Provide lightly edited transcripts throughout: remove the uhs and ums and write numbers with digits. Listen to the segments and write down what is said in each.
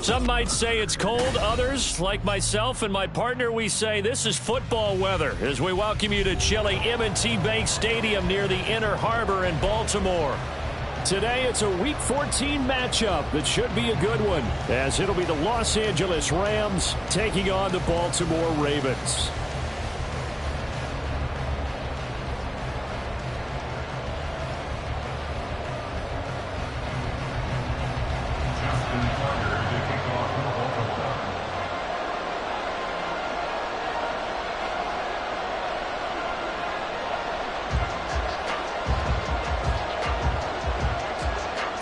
Some might say it's cold. Others, like myself and my partner, we say this is football weather as we welcome you to chilly M&T Bank Stadium near the Inner Harbor in Baltimore. Today, it's a Week 14 matchup that should be a good one, as it'll be the Los Angeles Rams taking on the Baltimore Ravens.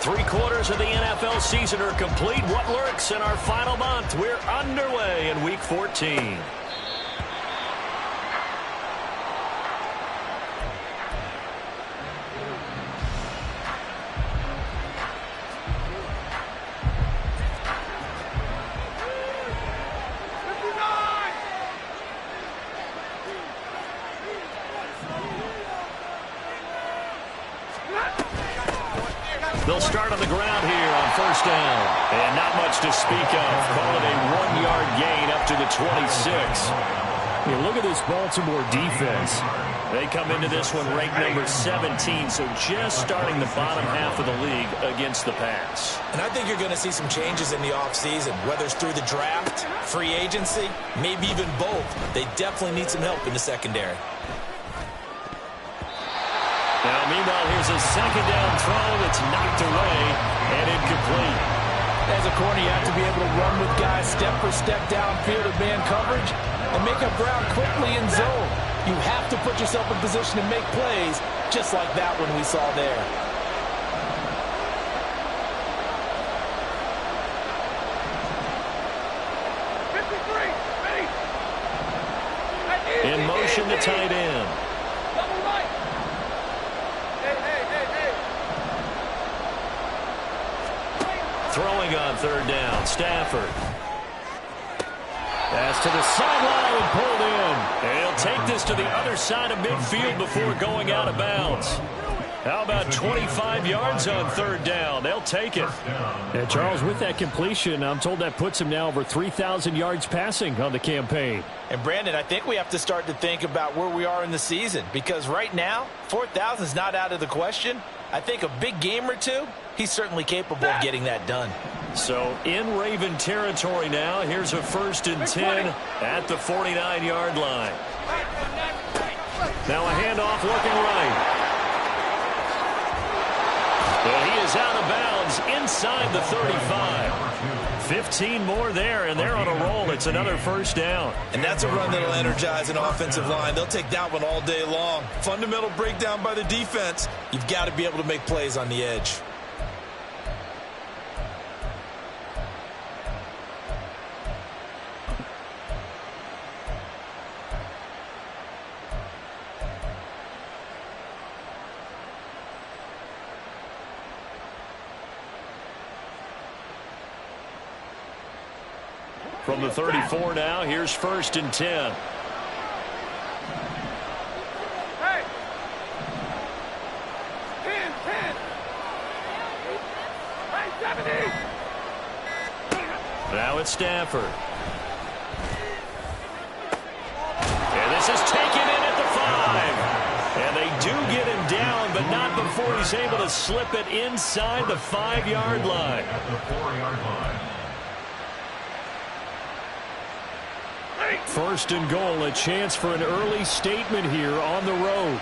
Three-quarters of the NFL season are complete. What lurks in our final month? We're underway in Week 14. They'll start on the ground here on first down. And not much to speak of. Call it a 1-yard gain up to the 26. Yeah, look at this Baltimore defense. They come into this one ranked number 17, so just starting the bottom half of the league against the pass. And I think you're going to see some changes in the offseason, whether it's through the draft, free agency, maybe even both. They definitely need some help in the secondary. Now, meanwhile, here's a second down throw that's knocked away and incomplete. As a corner, you have to be able to run with guys step for step downfield of man coverage and make up ground quickly in zone. You have to put yourself in position to make plays, just like that one we saw there. In motion to tight end. Throwing on third down, Stafford. Pass to the sideline and pulled in. And he'll take this to the other side of midfield before going out of bounds. How about 25 yards on third down? They'll take it. And Charles, with that completion, I'm told that puts him now over 3,000 yards passing on the campaign. And Brandon, I think we have to start to think about where we are in the season, because right now, 4,000 is not out of the question. I think a big game or two, he's certainly capable of getting that done. So in Raven territory now, here's a 1st and 10 at the 49-yard line. Now a handoff looking right. And he is out of bounds inside the 35. 15 more there, and they're on a roll. It's another first down. And that's a run that'll energize an offensive line. They'll take that one all day long. Fundamental breakdown by the defense. You've got to be able to make plays on the edge. From the 34 now, here's 1st and 10. Hey! 10, 10! Hey, 70! Now it's Stafford. And this is taken in at the 5. And they do get him down, but not before he's able to slip it inside the 5-yard line. At the 4-yard line. 1st and goal, a chance for an early statement here on the road.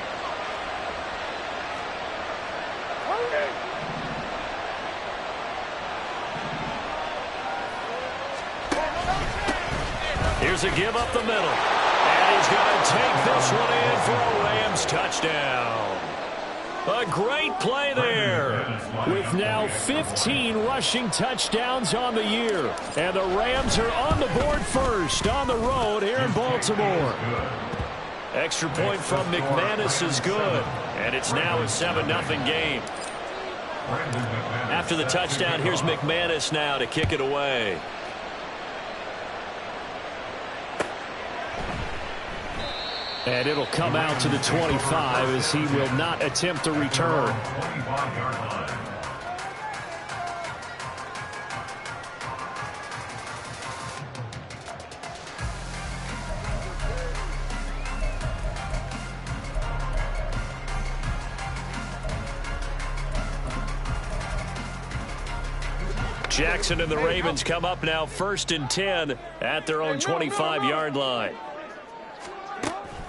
Here's a give up the middle. And he's going to take this one in for a Rams touchdown. A great play there, with now 15 rushing touchdowns on the year. And the Rams are on the board first on the road here in Baltimore. Extra point from McManus is good, and it's now a 7-0 game. After the touchdown, here's McManus now to kick it away. And it'll come out to the 25 as he will not attempt to return. Jackson and the Ravens come up now 1st and 10 at their own 25-yard line.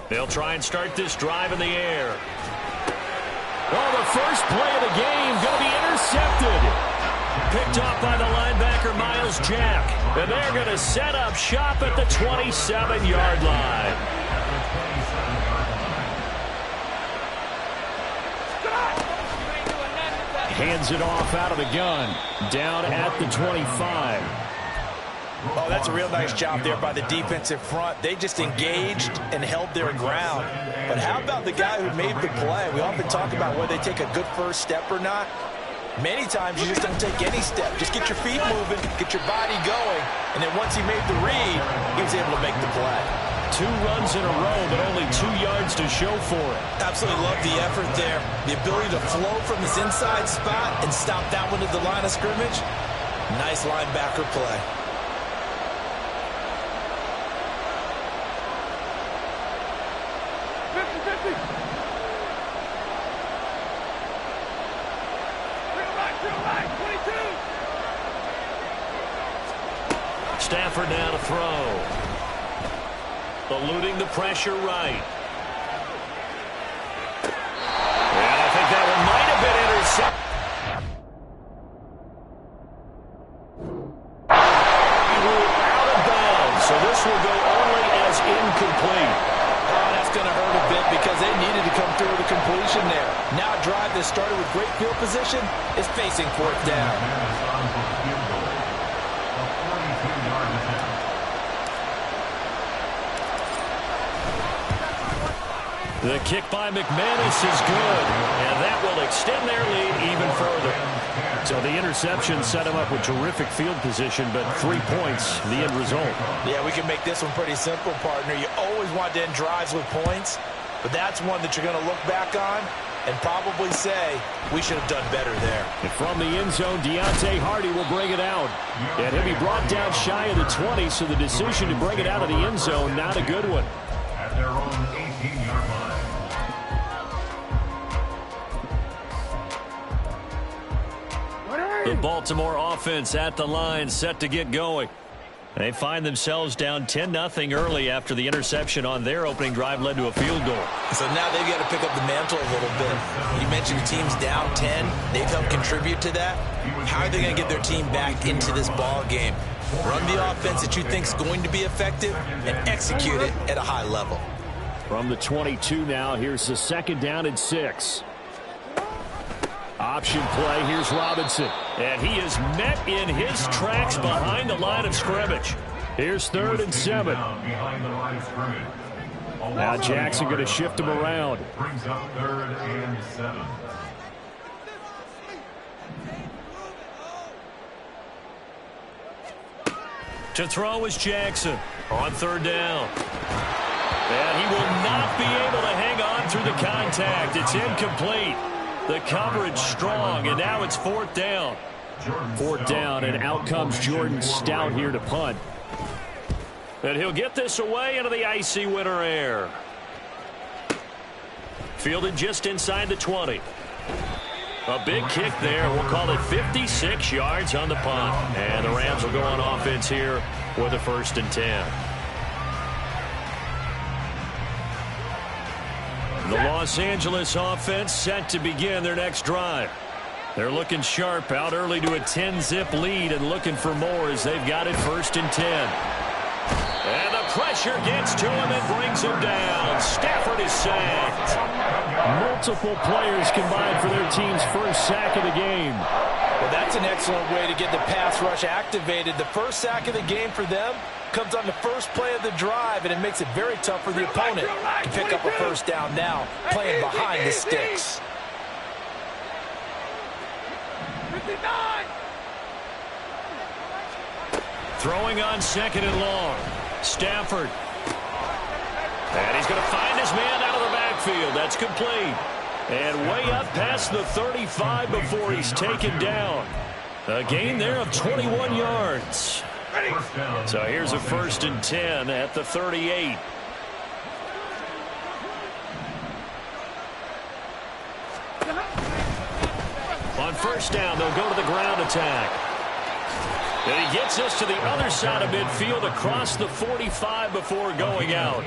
They'll try and start this drive in the air. Oh, the first play of the game going to be intercepted. Picked off by the linebacker, Miles Jack. And they're going to set up shop at the 27-yard line. Hands it off out of the gun. Down at the 25. Oh, that's a real nice job there by the defensive front. They just engaged and held their ground. But how about the guy who made the play? We often talk about whether they take a good first step or not. Many times you just don't take any step. Just get your feet moving, get your body going, and then once he made the read, he was able to make the play. 2 runs in a row, but only 2 yards to show for it. Absolutely love the effort there. The ability to flow from his inside spot and stop that one at the line of scrimmage. Nice linebacker play. Stafford now to throw. Eluding the pressure right. And I think that one might have been intercepted. Out of bounds, so this will go only as incomplete. Oh, that's going to hurt a bit because they needed to come through with a completion there. Now a drive that started with great field position is facing 4th down. The kick by McManus is good, and that will extend their lead even further. So the interception set him up with terrific field position, but 3 points, the end result. Yeah, we can make this one pretty simple, partner. You always want to end drives with points, but that's one that you're going to look back on and probably say, we should have done better there. And from the end zone, Deontay Hardy will bring it out. And he'll be brought down shy of the 20, so the decision to bring it out of the end zone, not a good one. At their own 18-yard line. The Baltimore offense at the line, set to get going. They find themselves down 10-0 early after the interception on their opening drive led to a field goal. So now they've got to pick up the mantle a little bit. You mentioned the team's down 10. They've helped contribute to that. How are they going to get their team back into this ball game? Run the offense that you think is going to be effective and execute it at a high level. From the 22 now, here's the 2nd down and 6. Option play, here's Robinson. And he is met in his tracks behind the line of scrimmage. Here's 3rd and 7. Now Jackson going to shift him around. Brings up 3rd and 7. To throw is Jackson on 3rd down. And he will not be able to hang on through the contact. It's incomplete. The coverage strong, and now it's 4th down. 4th down, and out comes Jordan Stout here to punt. And he'll get this away into the icy winter air. Fielded just inside the 20. A big kick there. We'll call it 56 yards on the punt. And the Rams will go on offense here with a 1st and 10. The Los Angeles offense set to begin their next drive. They're looking sharp, out early to a 10-zip lead and looking for more as they've got it 1st and 10. And the pressure gets to him and brings him down. Stafford is sacked. Multiple players combined for their team's first sack of the game. Well, that's an excellent way to get the pass rush activated. The first sack of the game for them comes on the first play of the drive, and it makes it very tough for the opponent to pick up a 1st down now, playing behind the sticks. 59. Throwing on 2nd and long. Stafford. And he's going to find his man out of the backfield. That's complete. And way up past the 35 before he's taken down. A gain there of 21 yards. So here's a 1st and 10 at the 38. On 1st down, they'll go to the ground attack. And he gets us to the other side of midfield across the 45 before going out.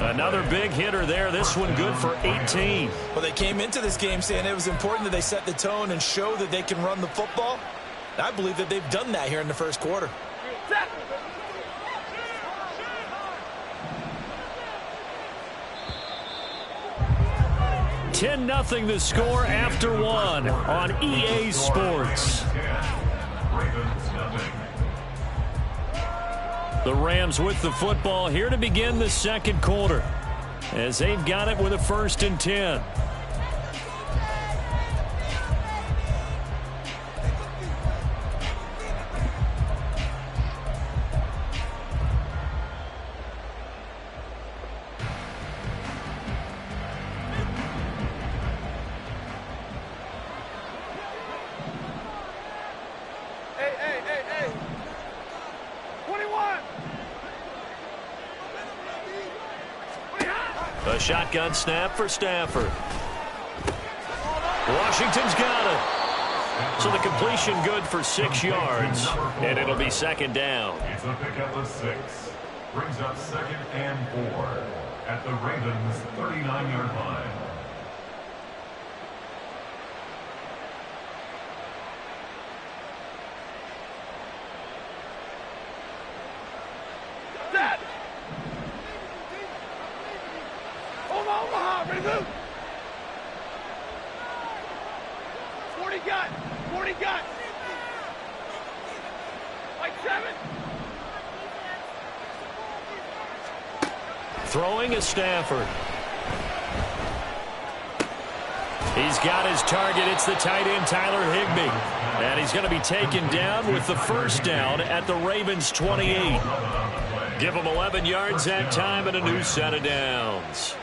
Another big hitter there. This one good for 18. Well, they came into this game saying it was important that they set the tone and show that they can run the football. I believe that they've done that here in the first quarter. 10-0 the score after one on EA Sports. The Rams with the football here to begin the second quarter as they've got it with a 1st and 10. A shotgun snap for Stafford. Washington's got it. So the completion good for 6 yards, and it'll be 2nd down. It's a pickup of 6. Brings up 2nd and 4 at the Ravens' 39-yard line. Omaha, ready to move. 40 got. 40 got. Like 7. Throwing is Stafford. He's got his target. It's the tight end, Tyler Higbee. And he's going to be taken down with the 1st down at the Ravens' 28. Give him 11 yards that time and a new set of downs.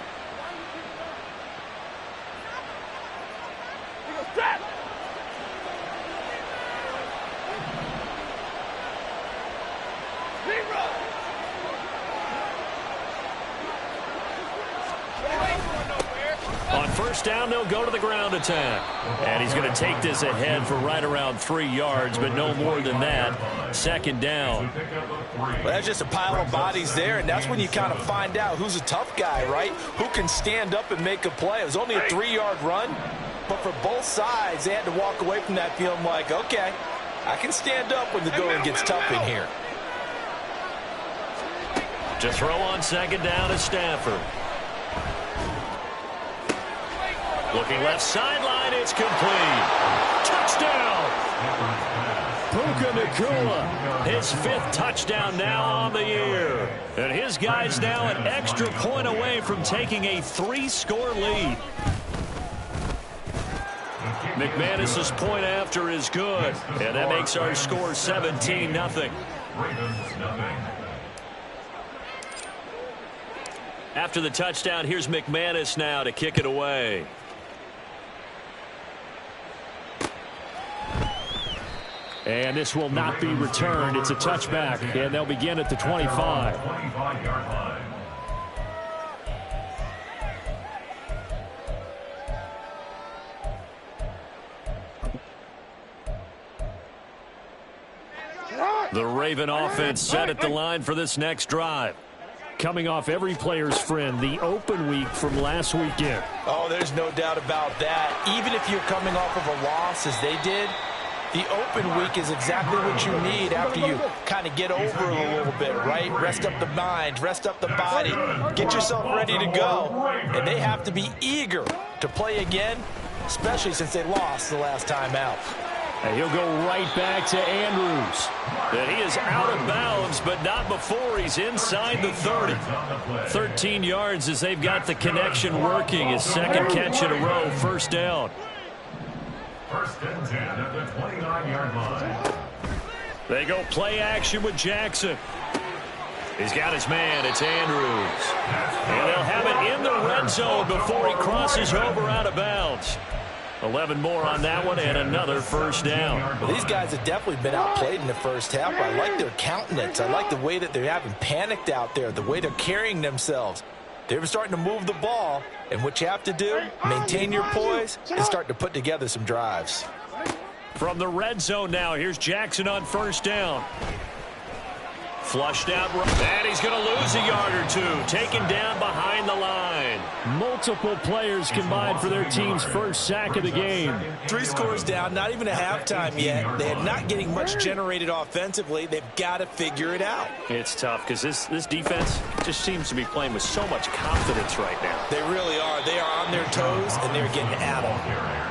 On 1st down, they'll go to the ground attack. And he's going to take this ahead for right around 3 yards, but no more than that. 2nd down. Well, that's just a pile of bodies there, and that's when you kind of find out who's a tough guy, right? Who can stand up and make a play. It was only a 3-yard run, but for both sides, they had to walk away from that feeling like, okay, I can stand up when the going gets tough in here. To throw on 2nd down is Stafford. Looking left sideline, it's complete. Touchdown! Puka Nacua, his 5th touchdown now on the year. And his guys now an extra point away from taking a 3-score lead. McManus's point after is good, and that makes our score 17-0. After the touchdown, here's McManus now to kick it away. And this will not be returned. It's a touchback, and they'll begin at the 25. 25-yard line. The Raven offense set at the line for this next drive. Coming off every player's friend, the open week from last weekend. Oh, there's no doubt about that. Even if you're coming off of a loss as they did, the open week is exactly what you need after you kind of get over it a little bit, right? Rest up the mind, rest up the body, get yourself ready to go. And they have to be eager to play again, especially since they lost the last time out. And he'll go right back to Andrews. And he is out of bounds, but not before he's inside the 30. 13 yards as they've got the connection working. His 2nd catch in a row, 1st down. 1st and 10 at the 29-yard line. They go play action with Jackson. He's got his man. It's Andrews. And they'll have it in the red zone before he crosses over out of bounds. 11 more on that one and another 1st down. Well, these guys have definitely been outplayed in the first half. I like their countenance. I like the way that they haven't panicked out there, the way they're carrying themselves. They're starting to move the ball, and what you have to do, maintain your poise and start to put together some drives. From the red zone now, here's Jackson on first down. Flushed out, and he's going to lose a yard or two. Taken down behind the line. Multiple players combined for their team's first sack of the game. 3 scores down, not even a halftime yet. They are not getting much generated offensively. They've got to figure it out. It's tough because this defense just seems to be playing with so much confidence right now. They really are. They are on their toes, and they're getting at them.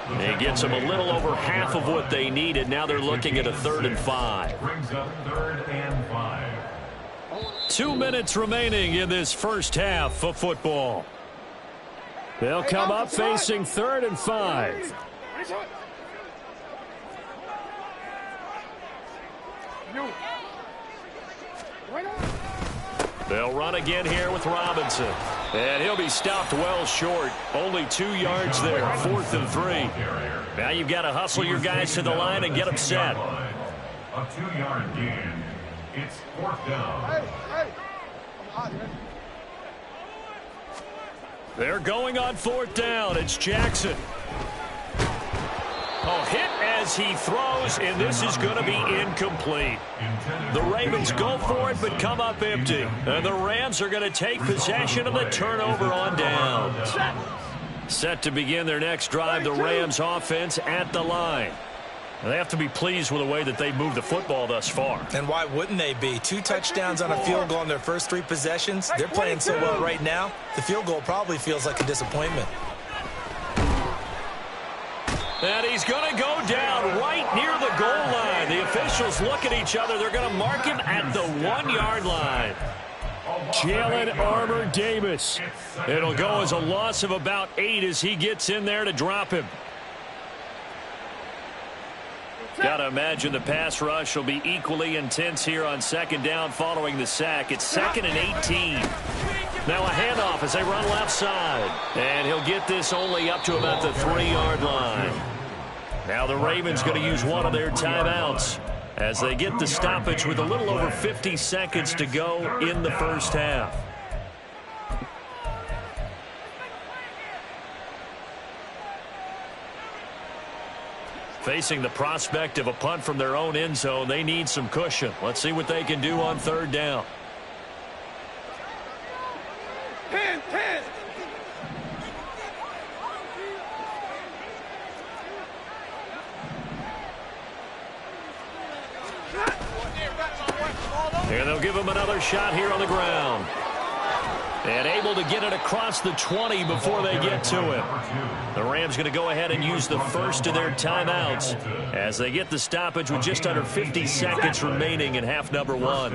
It gets them a little over half of what they needed. Now they're looking at a 3rd and 5. Brings up 3rd and 5. 2 minutes remaining in this first half of football. They'll come up facing 3rd and 5. They'll run again here with Robinson. And he'll be stopped well short. Only 2 yards there. 4th and 3. Now you've got to hustle your guys to the line and get them set. A 2-yard gain. It's 4th down. They're going on 4th down. It's Jackson. Oh, hit as he throws, and this is going to be incomplete. The Ravens go for it, but come up empty. And the Rams are going to take possession of the turnover on downs. Set to begin their next drive, the Rams offense at the line. And they have to be pleased with the way that they've moved the football thus far. And why wouldn't they be? 2 touchdowns on a field goal in their first 3 possessions. They're playing so well right now, the field goal probably feels like a disappointment. And he's going to go down right near the goal line. The officials look at each other. They're going to mark him at the 1-yard line. Jalen Armour-Davis. It'll go as a loss of about 8 as he gets in there to drop him. Got to imagine the pass rush will be equally intense here on 2nd down following the sack. It's 2nd and 18. Now a handoff as they run left side. And he'll get this only up to about the 3-yard line. Now the Ravens going to use one of their timeouts as they get the stoppage with a little over 50 seconds to go in the first half. Facing the prospect of a punt from their own end zone, they need some cushion. Let's see what they can do on 3rd down. 10. And they'll give him another shot here on the ground. And able to get it across the 20 before they get to him. The Rams going to go ahead and use the first of their timeouts as they get the stoppage with just under 50 seconds remaining in half number 1.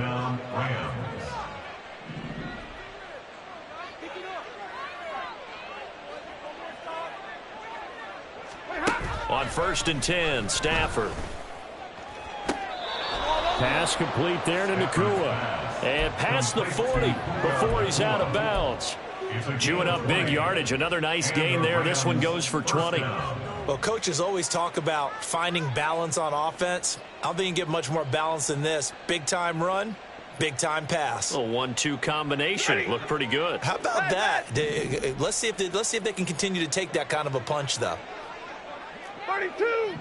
On 1st and 10, Stafford. Pass complete there to Nakua. And past the 40 before he's out of bounds. Chewing up big yardage. Another nice gain there. This one goes for 20. Well, coaches always talk about finding balance on offense. I don't think you can get much more balance than this. Big-time run, big-time pass. A 1-2 combination. Looked pretty good. How about that? Let's see if they can continue to take that kind of a punch, though. 32.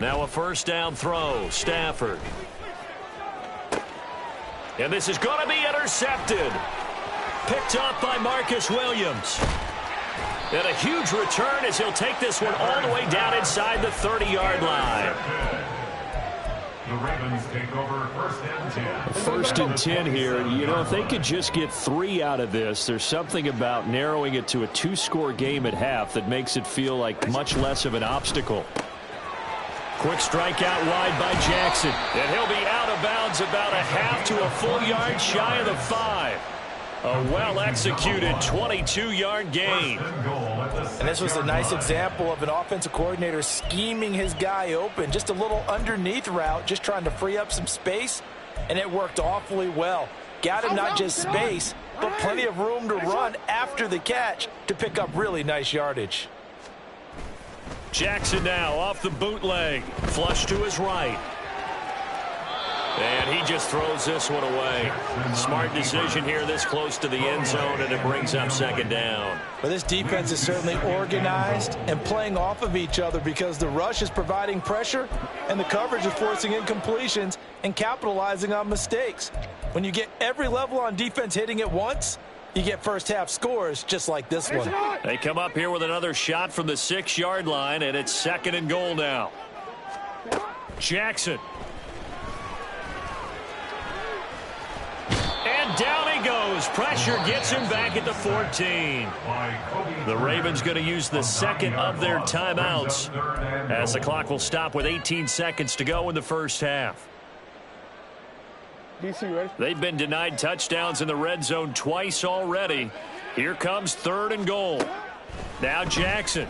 Now a 1st down throw. Stafford. And this is going to be intercepted. Picked up by Marcus Williams. And a huge return as he'll take this one all the way down inside the 30-yard line. The Ravens take over 1st and 10. 1st and 10 here. You know, if they could just get 3 out of this, there's something about narrowing it to a 2-score game at half that makes it feel like much less of an obstacle. Quick strike out wide by Jackson. And he'll be out of bounds about a half to a full yard shy of the 5. A well-executed 22-yard gain. And this was a nice example of an offensive coordinator scheming his guy open. Just a little underneath route, just trying to free up some space, and it worked awfully well. Got him not just space, but plenty of room to run after the catch to pick up really nice yardage. Jackson now off the bootleg. Flush to his right. And he just throws this one away. Smart decision here this close to the end zone, and it brings up second down. But this defense is certainly organized and playing off of each other because the rush is providing pressure and the coverage is forcing incompletions and capitalizing on mistakes. When you get every level on defense hitting at once, you get first half scores just like this one. They come up here with another shot from the 6-yard line, and it's second and goal now. Jackson. And down he goes. Pressure gets him back at the 14. The Ravens going to use the second of their timeouts as the clock will stop with 18 seconds to go in the first half. They've been denied touchdowns in the red zone twice already. Here comes third and goal. Now Jackson.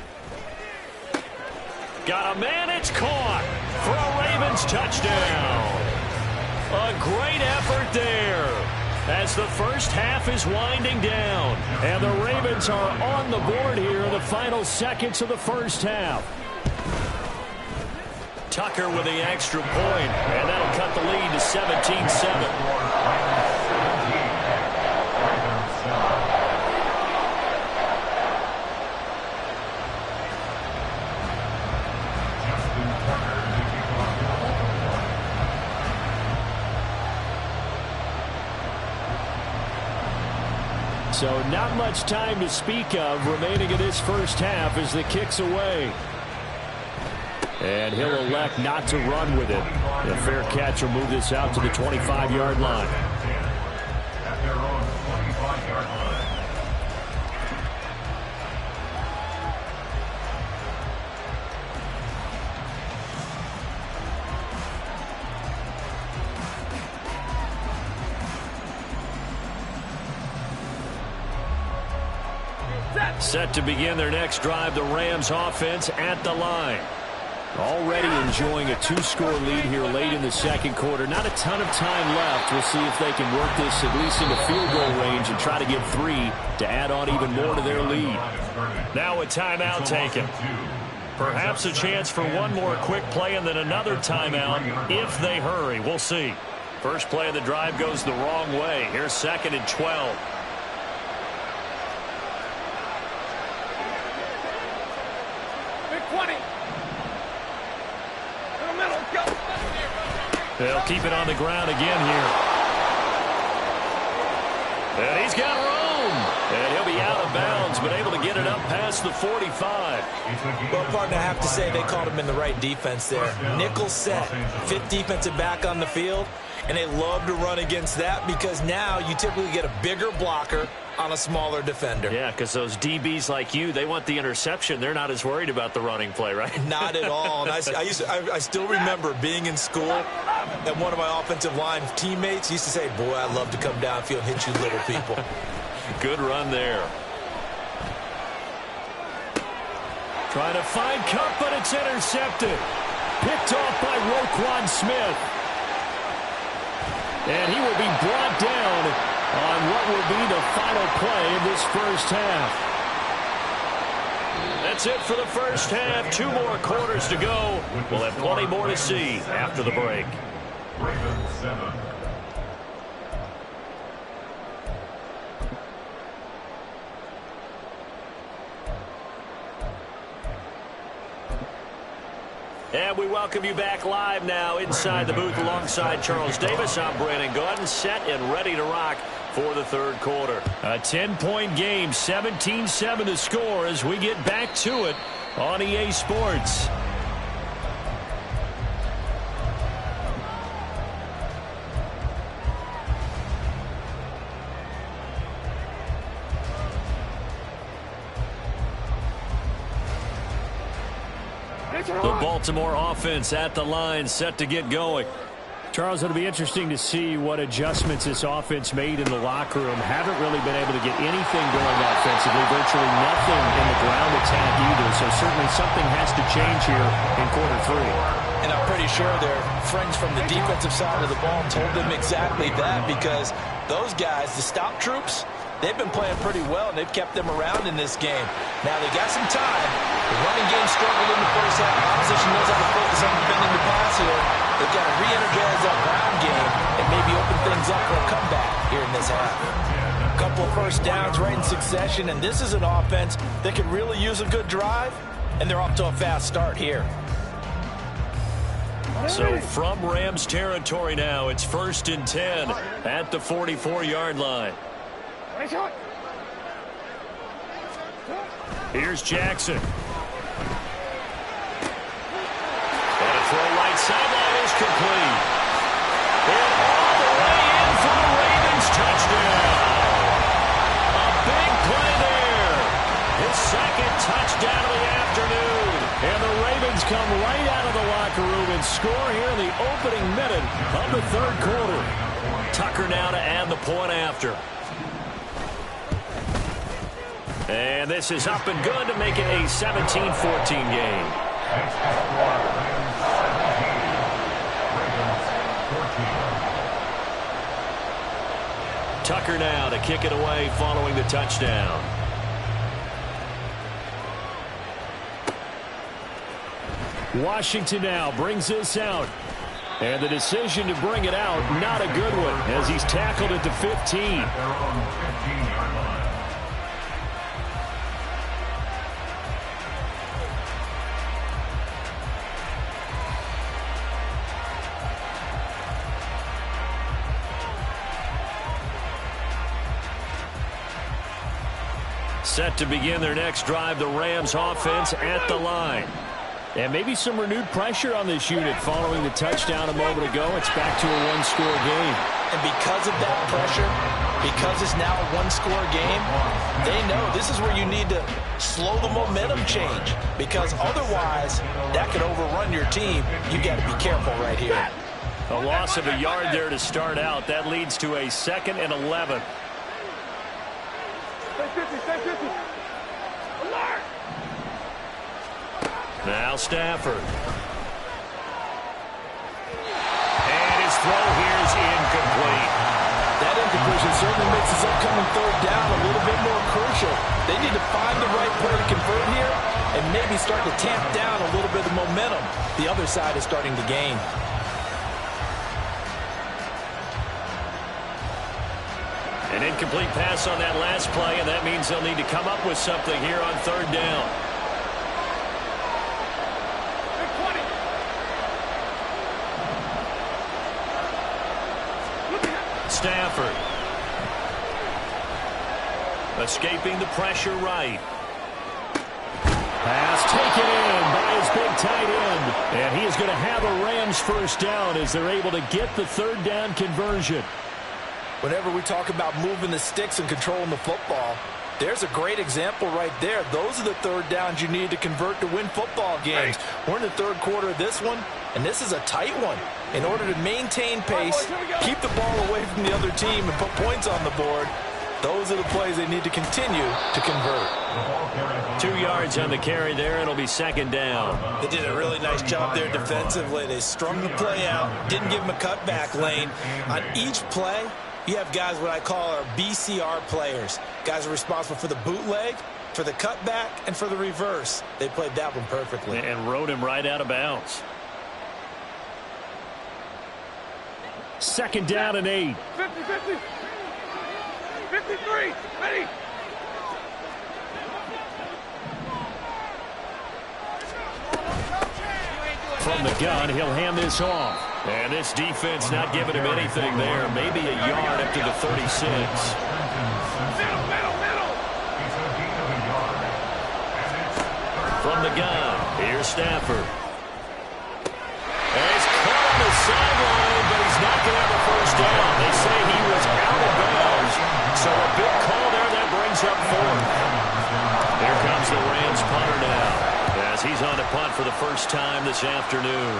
Got a man, it's caught for a Ravens touchdown. A great effort there as the first half is winding down. And the Ravens are on the board here in the final seconds of the first half. Tucker with the extra point, and that'll cut the lead to 17-7. So not much time to speak of remaining in this first half as the kick's away. And he'll elect not to run with it. The fair catch will move this out to the 25-yard line. At their own 25-yard line. Set to begin their next drive, the Rams offense at the line. Already enjoying a 2-score lead here late in the second quarter. Not a ton of time left. We'll see if they can work this at least into field goal range and try to get 3 to add on even more to their lead. Now a timeout taken. Perhaps a chance for one more quick play and then another timeout if they hurry. We'll see. First play of the drive goes the wrong way. Here's second and 12. They'll keep it on the ground again here. And he's got room. And he'll be out of bounds, but able to get it up past the 45. Well, partner, I have to say they caught him in the right defense there. Nickel set, fifth defensive back on the field, and they love to run against that because now you typically get a bigger blocker on a smaller defender. Yeah, because those DBs like you, they want the interception. They're not as worried about the running play, right? Not at all. And I still remember being in school, and one of my offensive line teammates used to say, boy, I'd love to come downfield and hit you little people. Good run there. Trying to find Cup, but it's intercepted. Picked off by Roquan Smith. And he will be brought down on what will be the final play of this first half. That's it for the first half. 2 more quarters to go. We'll have plenty more to see after the break. Ravens 7. And we welcome you back live now inside the booth alongside Charles Davis. I'm Brandon Gaudin, set and ready to rock for the third quarter. A 10-point game, 17-7 to score as we get back to it on EA Sports. The Baltimore offense at the line, set to get going. Charles, it'll be interesting to see what adjustments this offense made in the locker room. Haven't really been able to get anything going offensively, virtually nothing in the ground attack either. So certainly something has to change here in quarter 3. And I'm pretty sure their friends from the defensive side of the ball told them exactly that, because those guys, the stop troops, they've been playing pretty well, and they've kept them around in this game. Now, they got some time. The running game struggled in the first half. Opposition knows how to focus on defending the pass. pass here. They've got to re-energize that ground game and maybe open things up for a comeback here in this half. A couple of first downs right in succession, and this is an offense that could really use a good drive, and they're off to a fast start here. So from Rams territory now, it's 1st and 10 at the 44-yard line. Here's Jackson. And a throw right sideline is complete. And all the way in for the Ravens touchdown. A big play there. His second touchdown of the afternoon. And the Ravens come right out of the locker room and score here in the opening minute of the third quarter. Tucker now to add the point after. And this is up and good to make it a 17-14 game. Tucker now to kick it away following the touchdown. Washington now brings this out. And the decision to bring it out, not a good one, as he's tackled at the 15. Set to begin their next drive, the Rams offense at the line. And maybe some renewed pressure on this unit following the touchdown a moment ago. It's back to a one-score game. And because of that pressure, because it's now a one-score game, they know this is where you need to slow the momentum change. Because otherwise, that could overrun your team. You got to be careful right here. A loss of a yard there to start out. That leads to a 2nd and 11. Now Stafford. And his throw here is incomplete. That incompletion certainly makes this upcoming third down a little bit more crucial. They need to find the right play to convert here and maybe start to tamp down a little bit of momentum. The other side is starting to gain. An incomplete pass on that last play, and that means they'll need to come up with something here on third down. Stafford. Escaping the pressure right. Pass taken in by his big tight end. And he is going to have a Rams first down as they're able to get the third down conversion. Whenever we talk about moving the sticks and controlling the football, there's a great example right there. Those are the third downs you need to convert to win football games. We're in the third quarter of this one, and this is a tight one. In order to maintain pace, keep the ball away from the other team, and put points on the board, those are the plays they need to continue to convert. 2 yards on the carry there. It'll be 2nd down. They did a really nice job there defensively. They strung the play out, didn't give him a cutback lane. On each play, you have guys what I call our BCR players. Guys are responsible for the bootleg, for the cutback, and for the reverse. They played that one perfectly. And rode him right out of bounds. 2nd down and 8. 50, 50. 53, ready. From the gun, he'll hand this off. And this defense not giving him anything there. Maybe a yard up to the 36. From the gun, here's Stafford. And he's caught on the sideline, but he's not going to have a first down. They say he was out of bounds. So a big call there that brings up 4th. Here comes the Rams punter now, as he's on to punt for the first time this afternoon.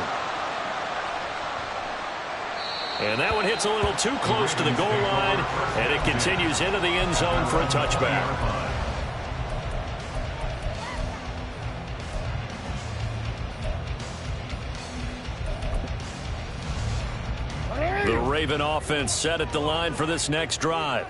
And that one hits a little too close to the goal line, and it continues into the end zone for a touchback. The Raven offense set at the line for this next drive.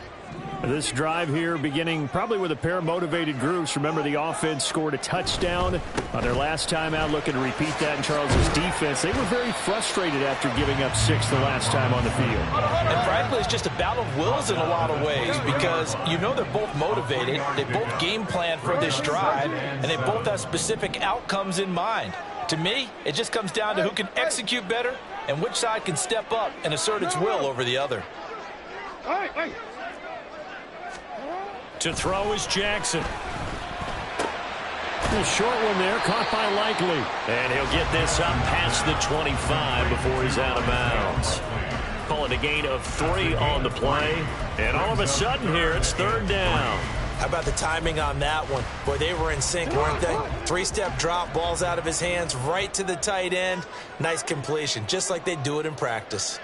This drive here beginning probably with a pair of motivated groups. Remember, the offense scored a touchdown on their last time out, looking to repeat that in Charles's defense. They were very frustrated after giving up 6 the last time on the field. And frankly, it's just a battle of wills in a lot of ways because you know they're both motivated. They both game plan for this drive, and they both have specific outcomes in mind. To me, it just comes down to who can execute better and which side can step up and assert its will over the other. To throw is Jackson. A short one there, caught by Likely. And he'll get this up past the 25 before he's out of bounds. Call it a gain of 3 on the play. And all of a sudden here, it's 3rd down. How about the timing on that one? Boy, they were in sync, weren't they? 3-step drop, ball's out of his hands, right to the tight end. Nice completion, just like they do it in practice.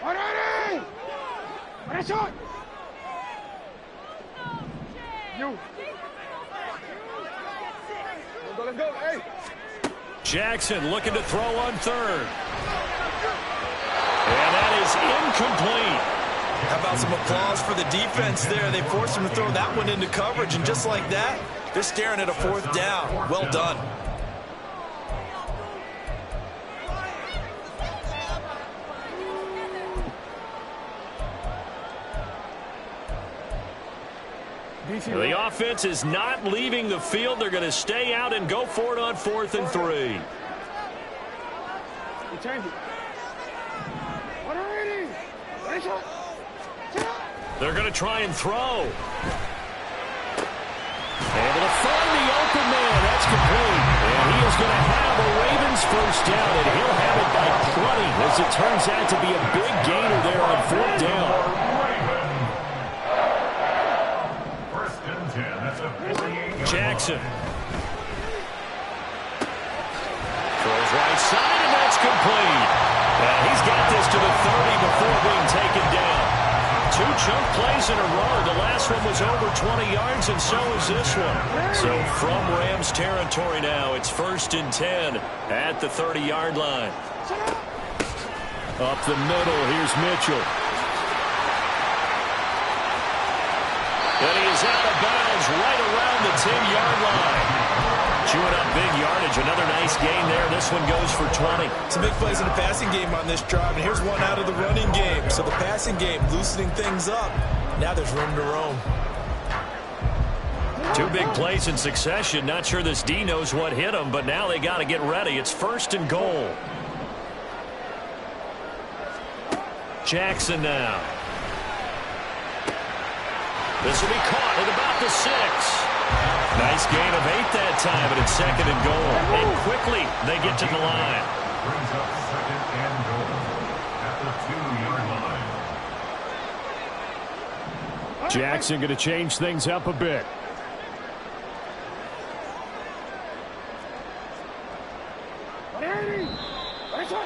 Jackson looking to throw on 3rd. And that is incomplete. How about some applause for the defense there? They forced him to throw that one into coverage, and just like that, they're staring at a 4th down. Well done. The offense is not leaving the field. They're going to stay out and go for it on 4th and 3. They're going to try and throw. Able to find the open man. That's complete. And he is going to have a Ravens first down, and he'll have it by plenty, as it turns out to be a big gainer there on 4th down. Jackson. Throws right side, and that's complete. And he's got this to the 30 before being taken down. 2 chunk plays in a row. The last one was over 20 yards, and so is this one. So from Rams territory now, it's 1st and 10 at the 30-yard line. Up the middle, here's Mitchell. And he is out of bounds right around the 10-yard line. Chewing up big yardage. Another nice gain there. This one goes for 20. Some big plays in the passing game on this drive, and here's one out of the running game. So the passing game loosening things up. Now there's room to roam. 2 big plays in succession. Not sure this D knows what hit him, but now they got to get ready. It's 1st and goal. Jackson now. This will be caught at about the 6. Nice gain of 8 that time, and it's 2nd and goal. And quickly, they get to the line. Brings up 2nd and goal at the 2-yard line. Jackson going to change things up a bit.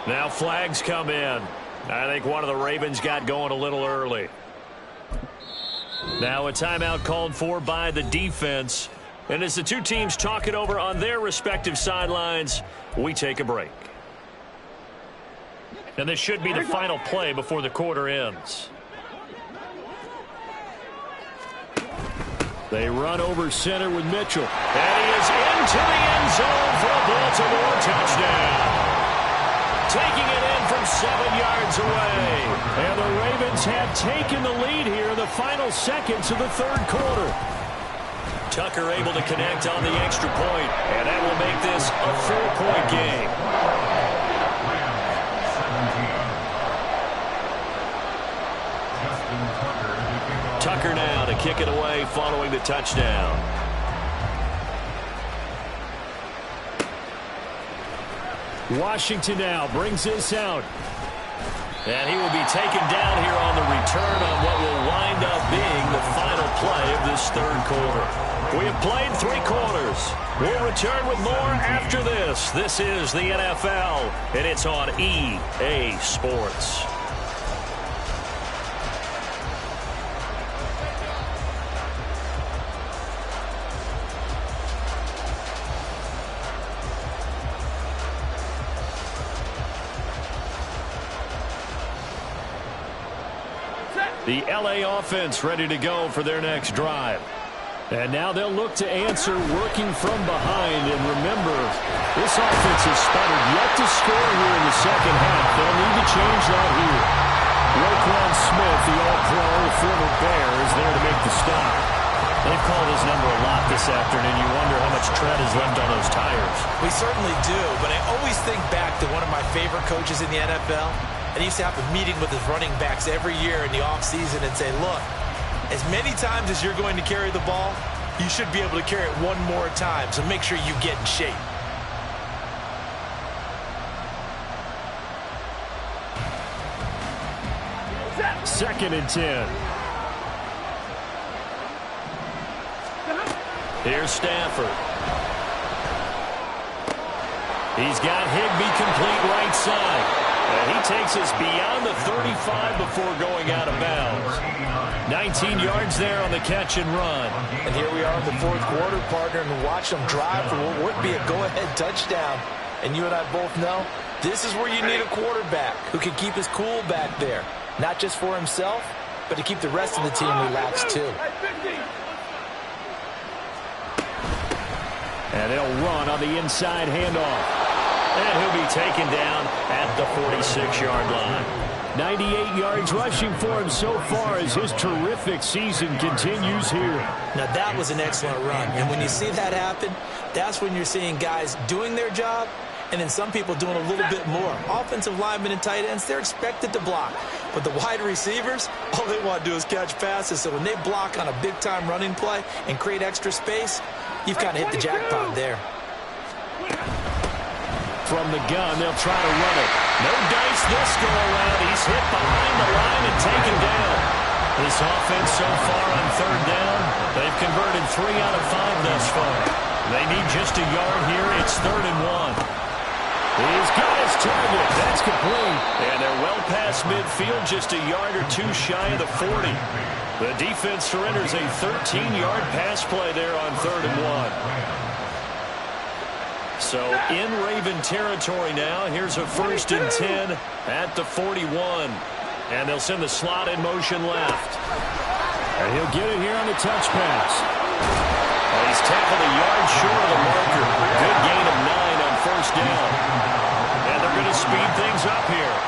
Now flags come in. I think one of the Ravens got going a little early. Now a timeout called for by the defense. And as the 2 teams talk it over on their respective sidelines, we take a break. And this should be the final play before the quarter ends. They run over center with Mitchell. And he is into the end zone for a Baltimore touchdown. Taking it in from 7 yards away. And the Ravens have taken the lead here in the final seconds of the 3rd quarter. Tucker able to connect on the extra point, and that will make this a 4-point game. Tucker now to kick it away following the touchdown. Washington now brings this out. And he will be taken down here on the return on what will wind up being the final play of this 3rd quarter. We have played 3 quarters. We'll return with more after this. This is the NFL, and it's on EA Sports. Set. The LA offense ready to go for their next drive. And now they'll look to answer working from behind. And remember, this offense has sputtered yet to score here in the second half. They'll need to change that here. Roquan Smith, the All-Pro, former Bear, is there to make the stop. They've called his number a lot this afternoon. You wonder how much tread is left on those tires. We certainly do, but I always think back to one of my favorite coaches in the NFL. And he used to have a meeting with his running backs every year in the offseason and say, look, as many times as you're going to carry the ball, you should be able to carry it one more time, so make sure you get in shape. Second and 10. Here's Stafford. He's got Higbee complete right side. And he takes us beyond the 35 before going out of bounds. 19 yards there on the catch and run. And here we are in the fourth quarter, partner, and watch them drive for what would be a go-ahead touchdown. And you and I both know this is where you need a quarterback who can keep his cool back there. Not just for himself, but to keep the rest of the team relaxed too. And they'll run on the inside handoff. And he'll be taken down at the 46-yard line. 98 yards rushing for him so far as his terrific season continues here. Now that was an excellent run. And when you see that happen, that's when you're seeing guys doing their job and then some people doing a little bit more. Offensive linemen and tight ends, they're expected to block. But the wide receivers, all they want to do is catch passes. So when they block on a big-time running play and create extra space, you've kind of hit the jackpot there. From the gun, they'll try to run it. No dice this go-around. He's hit behind the line and taken down. This offense so far on third down, they've converted 3 out of 5 thus far. They need just a yard here. It's 3rd and 1. He's got his target. That's complete. And they're well past midfield, just a yard or 2 shy of the 40. The defense surrenders a 13-yard pass play there on 3rd and 1. So in Raven territory now. Here's a 1st and 10 at the 41. And they'll send the slot in motion left. And he'll get it here on the touch pass. And he's tackled a yard short of the marker. Good gain of 9 on 1st down. And they're going to speed things up here.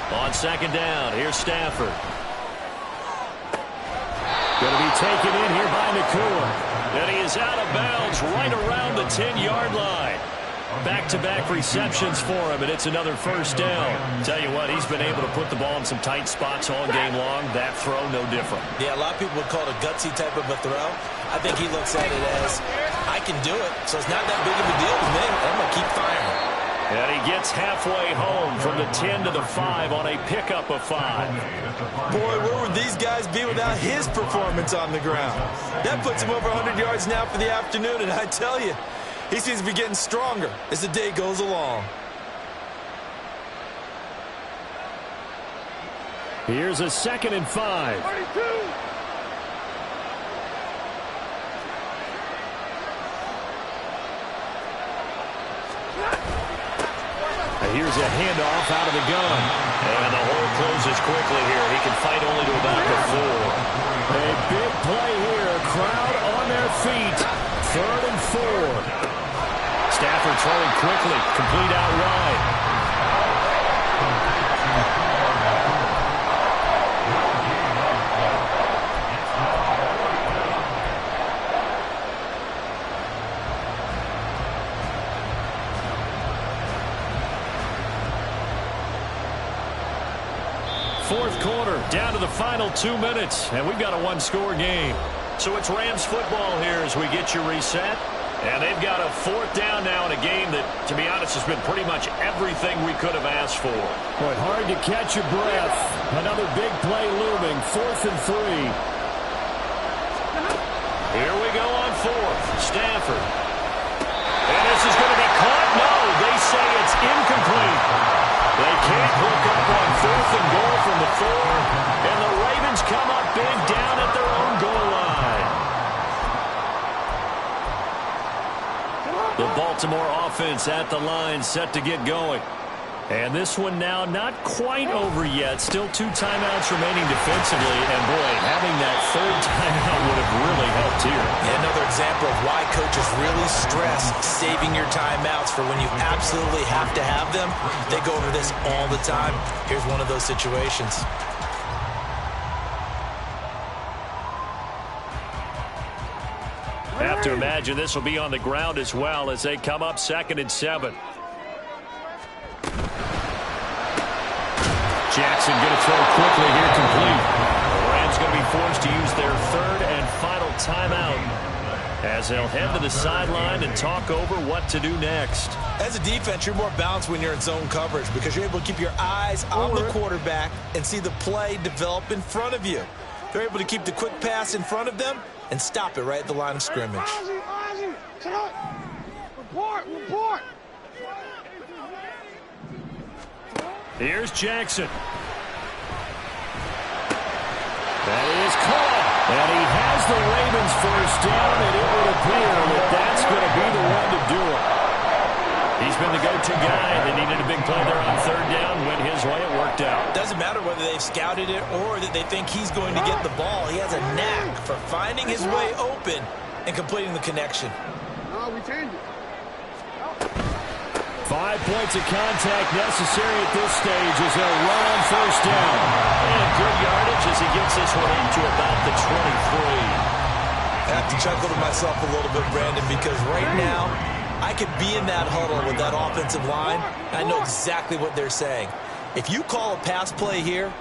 On 2nd down, here's Stafford. Going to be taken in here by Nakua. And he is out of bounds right around the 10-yard line. Back-to-back receptions for him, and it's another 1st down. Tell you what, he's been able to put the ball in some tight spots all game long. That throw, no different. Yeah, a lot of people would call it a gutsy type of a throw. I think he looks at it as, I can do it, so it's not that big of a deal to me. I'm going to keep firing. And he gets halfway home from the 10 to the 5 on a pickup of 5. Boy, where would these guys be without his performance on the ground? That puts him over 100 yards now for the afternoon, and I tell you, he seems to be getting stronger as the day goes along. Here's a 2nd and 5. 32. Here's a handoff out of the gun. And the hole closes quickly here. He can fight only to about the 4. A big play here. Crowd on their feet. 3rd and 4. Stafford throwing quickly. Complete out wide. Fourth quarter, down to the final 2 minutes, and we've got a 1-score game. So it's Rams football here as we get you reset. And they've got a 4th down now in a game that, to be honest, has been pretty much everything we could have asked for. Boy, hard to catch your breath. Another big play looming, 4th and 3. Here we go on 4th. Stafford. And this is going to be caught. No, they say it's incomplete. They can't hook up on 4th and goal from the 4. And the Ravens come up big down at their own goal line. The Baltimore offense at the line, set to get going. And this one now not quite over yet. Still 2 timeouts remaining defensively. And, boy, having that 3rd timeout would have really helped here. Yeah, another example of why coaches really stress saving your timeouts for when you absolutely have to have them. They go over this all the time. Here's one of those situations. Have to imagine this will be on the ground as well as they come up 2nd and 7. Jackson going to throw quickly here, complete. The Rams going to be forced to use their 3rd and final timeout as they'll head to the sideline and talk over what to do next. As a defense, you're more balanced when you're in zone coverage because you're able to keep your eyes on the quarterback and see the play develop in front of you. They're able to keep the quick pass in front of them and stop it right at the line of scrimmage. Report. Here's Jackson. That is caught. And he has the Ravens first down, and it would appear that that's going to be the one to do it. He's been the go-to guy. They needed a big play there on 3rd down. Went his way. It worked out. Doesn't matter whether they've scouted it or that they think he's going to get the ball. He has a knack for finding his way open and completing the connection. No, we changed it. 5 points of contact necessary at this stage as they'll run on 1st down. And good yardage as he gets this one into about the 23. I have to chuckle to myself a little bit, Brandon, because right now I could be in that huddle with that offensive line. I know exactly what they're saying. If you call a pass play here,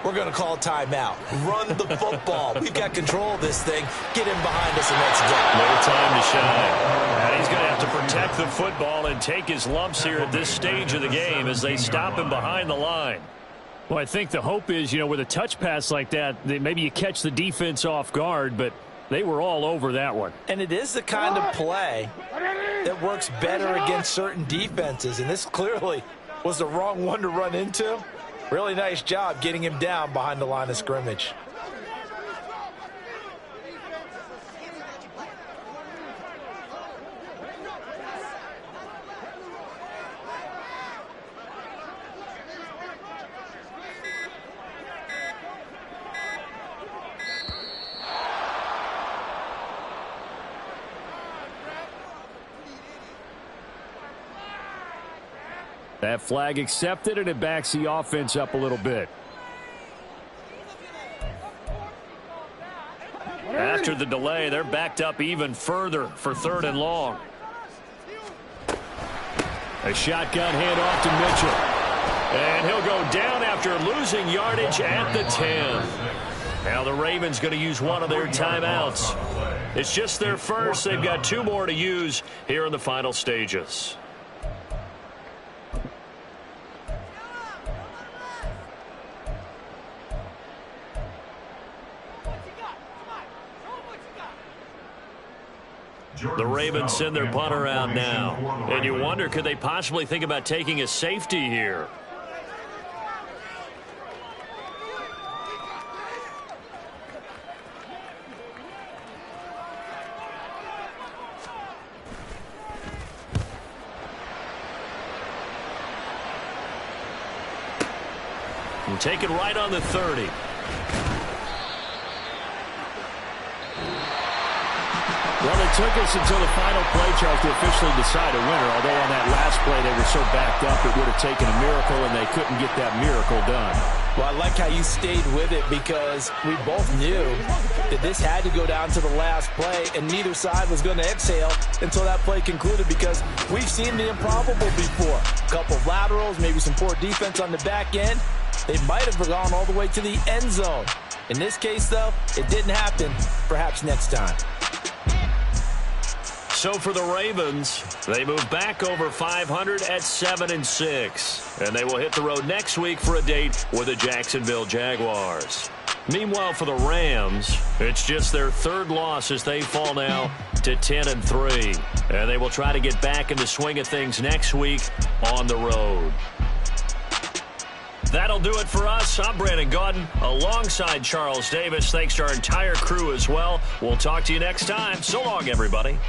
we're going to call a timeout. Run the football. We've got control of this thing. Get him behind us and let's go. No time to shine. And he's going to have to protect the football and take his lumps here at this stage of the game as they stop him behind the line. Well, I think the hope is, with a touch pass like that maybe you catch the defense off guard, but they were all over that one. And it is the kind of play that works better against certain defenses, and this clearly was the wrong one to run into. Really nice job getting him down behind the line of scrimmage. That flag accepted, and it backs the offense up a little bit. After the delay, they're backed up even further for 3rd and long. A shotgun handoff to Mitchell. And he'll go down after losing yardage at the 10. Now the Ravens going to use one of their timeouts. It's just their first. They've got 2 more to use here in the final stages. The Ravens send their punter out now. And you wonder, could they possibly think about taking a safety here? And take it right on the 30. Well, it took us until the final play chart to officially decide a winner, although on that last play they were so backed up it would have taken a miracle, and they couldn't get that miracle done. Well, I like how you stayed with it because we both knew that this had to go down to the last play, and neither side was going to exhale until that play concluded because we've seen the improbable before. A couple of laterals, maybe some poor defense on the back end. They might have gone all the way to the end zone. In this case, though, it didn't happen. Perhaps next time. So for the Ravens, they move back over 500 at 7-6. And they will hit the road next week for a date with the Jacksonville Jaguars. Meanwhile, for the Rams, it's just their 3rd loss as they fall now to 10-3. And they will try to get back in the swing of things next week on the road. That'll do it for us. I'm Brandon Gaudin alongside Charles Davis. Thanks to our entire crew as well. We'll talk to you next time. So long, everybody.